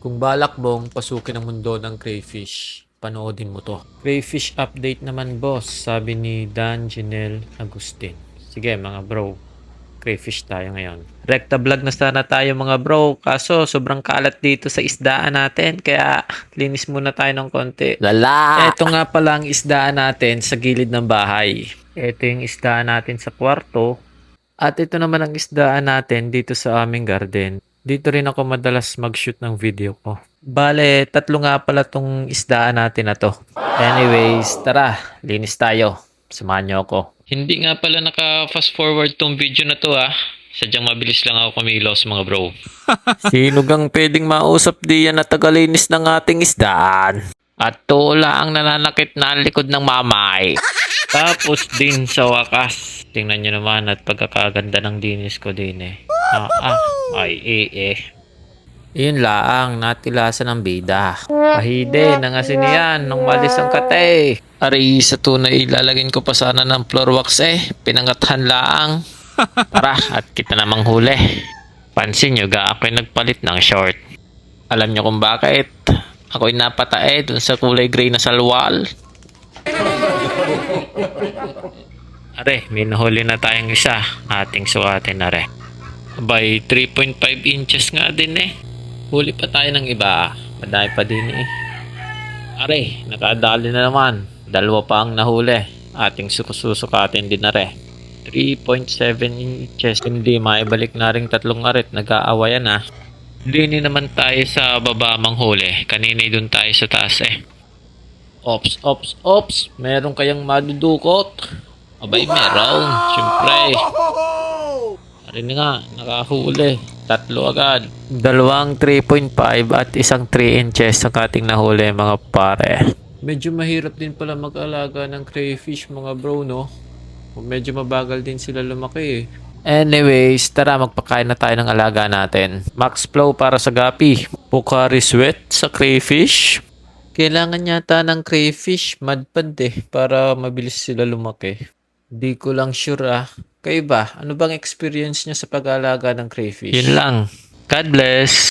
Kung balak mong pasukin ang mundo ng crayfish, panoodin mo to. Crayfish update naman boss, sabi ni Dan Janel Agustin. Sige mga bro, crayfish tayo ngayon. Rekta vlog na sana tayo mga bro, kaso sobrang kalat dito sa isdaan natin, kaya linis muna tayo ng konti. Lala! Ito nga pala ang isdaan natin sa gilid ng bahay. Ito yung isdaan natin sa kwarto. At ito naman ang isdaan natin dito sa aming garden. Dito rin ako madalas mag-shoot ng video ko. Bale, tatlo nga pala tong isdaan natin na to. Anyways, tara, linis tayo. Samahan niyo ako. Hindi nga pala naka-fast forward tong video na to Sadyang mabilis lang ako kumilos mga bro. Sino gang pwedeng mausap diyan na tagalinis ng ating isdaan? At tula ang nananakit na ang likod ng mamay. Tapos din sa wakas, tingnan nyo naman at pagkakaganda ng dinis ko din Yun laang natilasan ng bida. Pahide, nangasin yan nung malis ang kate. Ari, sa tunay ilalagin ko pa sana ng floor wax pinangathan laang. Tara, at kita namang huli. Pansin nyo ga ako'y nagpalit ng short. Alam nyo kung bakit? Ako'y napatae dun sa kulay gray na salwal. Are, may nahuli na tayong isa. Ating sukatin na re. By 3.5 inches nga din Huli pa tayo ng iba. Madami pa din Are, nakadali na naman. Dalawa pa ang nahuli. Ating susukatin din na re. 3.7 inches. Hindi maibalik na rin tatlong arit. Nag-aawayan Dini naman tayo sa baba manghuli. Kanina dun tayo sa taas Ops, ops, ops. Meron kayang madudukot? Abay, meron. Siyempre. Arin nga, nakahuli. Tatlo agad. Dalawang 3.5 at isang 3 inches ang ating nahuli mga pare. Medyo mahirap din pala mag-alaga ng crayfish mga bro, no? Medyo mabagal din sila lumaki Anyways, tara magpakain na tayo ng alaga natin. Max Flow para sa gapi. Pocari Sweat sa crayfish. Kailangan yata ng crayfish madpad para mabilis sila lumaki. Di ko lang sure Kayo ba? Ano bang experience nyo sa pag-alaga ng crayfish? Yun lang. God bless.